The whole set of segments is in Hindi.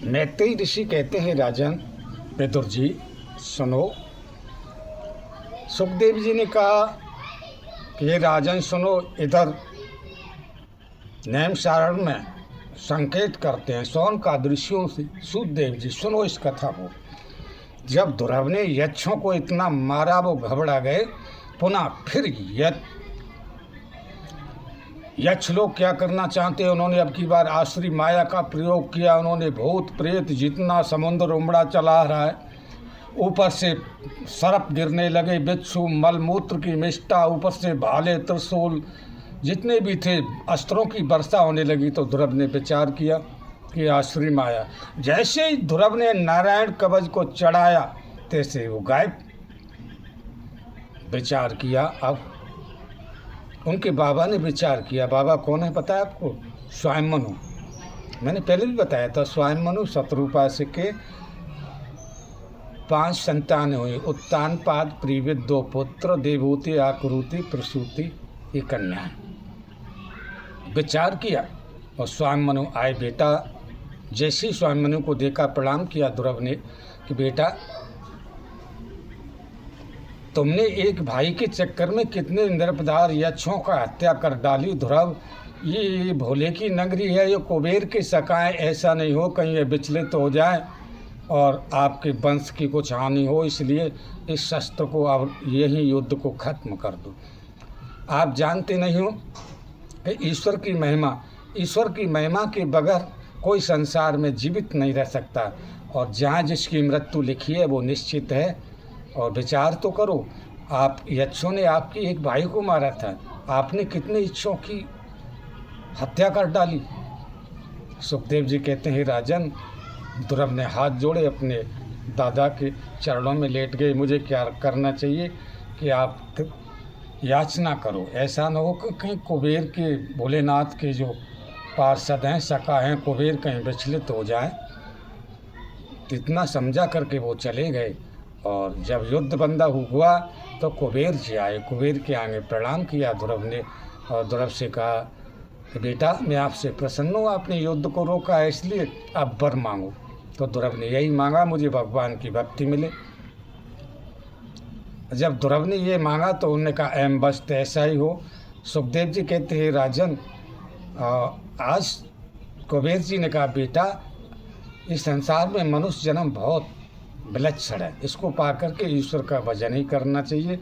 मैत्रेयी ऋषि कहते हैं, राजन विदुर जी सुनो। सुखदेव जी ने कहा कि हे राजन सुनो, इधर नैमिषारण्य में संकेत करते हैं शौनकादि ऋषियों से। सुखदेव जी सुनो इस कथा को। जब ध्रुव ने यक्षों को इतना मारा वो घबरा गए। पुनः फिर यक्ष लोग क्या करना चाहते हैं, उन्होंने अब की बार आसुरी माया का प्रयोग किया। उन्होंने भूत प्रेत जितना समुद्र उमड़ा चला रहा है, ऊपर से सर्प गिरने लगे, बिच्छू मलमूत्र की मिष्टा, ऊपर से भाले त्रिशूल जितने भी थे अस्त्रों की वर्षा होने लगी। तो ध्रुव ने विचार किया कि आसुरी माया। जैसे ही ध्रुव ने नारायण कवच को चढ़ाया तैसे वो गायब। विचार किया। अब उनके बाबा ने विचार किया। बाबा कौन है पता है आपको? स्वयंमनु। मैंने पहले भी बताया था, स्वयंमनु शत्रुपा के 5 संतान हुई। उत्तानपाद प्रीवित 2 पुत्र, देवहूति आकुरुति प्रसूति ये कन्या है। विचार किया और स्वयंमनु आए। बेटा जैसे ही स्वयंमनु को देखा प्रणाम किया ध्रुव ने कि बेटा तुमने एक भाई के चक्कर में कितने निरपराध यक्षों का हत्या कर डाली। ध्रुव ये भोले की नगरी है, ये कुबेर की सखाएं, ऐसा नहीं हो कहीं ये विचलित हो जाए और आपके वंश की कुछ हानि हो, इसलिए इस शस्त्र को अब यही युद्ध को खत्म कर दो। आप जानते नहीं हो कि ईश्वर की महिमा के बगैर कोई संसार में जीवित नहीं रह सकता, और जहाँ जिसकी मृत्यु लिखी है वो निश्चित है। और विचार तो करो, आप यक्षों ने आपके एक भाई को मारा था, आपने कितने यक्षों की हत्या कर डाली। सुखदेव जी कहते हैं, राजन ध्रुव ने हाथ जोड़े अपने दादा के चरणों में लेट गए। मुझे क्या करना चाहिए कि आप याचना करो, ऐसा न हो कि कहीं कुबेर के भोलेनाथ के जो पार्षद हैं, सखा हैं कुबेर, कहीं विचलित हो जाए। इतना समझा करके वो चले गए। और जब युद्ध बंदा हुआ तो कुबेर जी आए। कुबेर के आगे प्रणाम किया ध्रुव ने और ध्रुव से कहा कि बेटा मैं आपसे प्रसन्न हूँ, आपने युद्ध को रोका है, इसलिए आप वर मांगो। तो ध्रुव ने यही मांगा, मुझे भगवान की भक्ति मिले। जब ध्रुव ने ये मांगा तो उन्होंने कहा एम बस ऐसा ही हो। सुखदेव जी कहते हैं, राजन आज कुबेर जी ने कहा बेटा इस संसार में मनुष्य जन्म बहुत विलक्षण है, इसको पा करके ईश्वर का भजन ही करना चाहिए।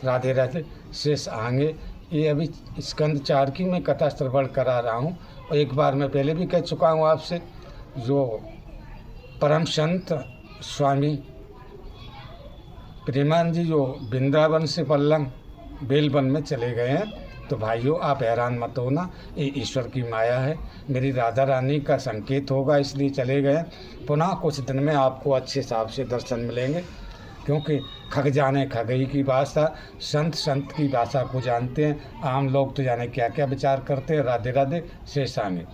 राधे राधे। शेष आगे ये अभी स्कंद 4 की मैं कथा श्रवण करा रहा हूँ। और एक बार मैं पहले भी कह चुका हूँ आपसे, जो परम संत स्वामी प्रेमानंद जी जो वृंदावन से पल्लंग बेलवन में चले गए हैं, तो भाइयों आप हैरान मत होना, ये ईश्वर की माया है, मेरी राधा रानी का संकेत होगा, इसलिए चले गए। पुनः कुछ दिन में आपको अच्छे हिसाब से दर्शन मिलेंगे, क्योंकि खग जाने खगई की भाषा, संत की भाषा को जानते हैं। आम लोग तो जाने क्या क्या विचार करते हैं। राधे राधे। शेष आगे।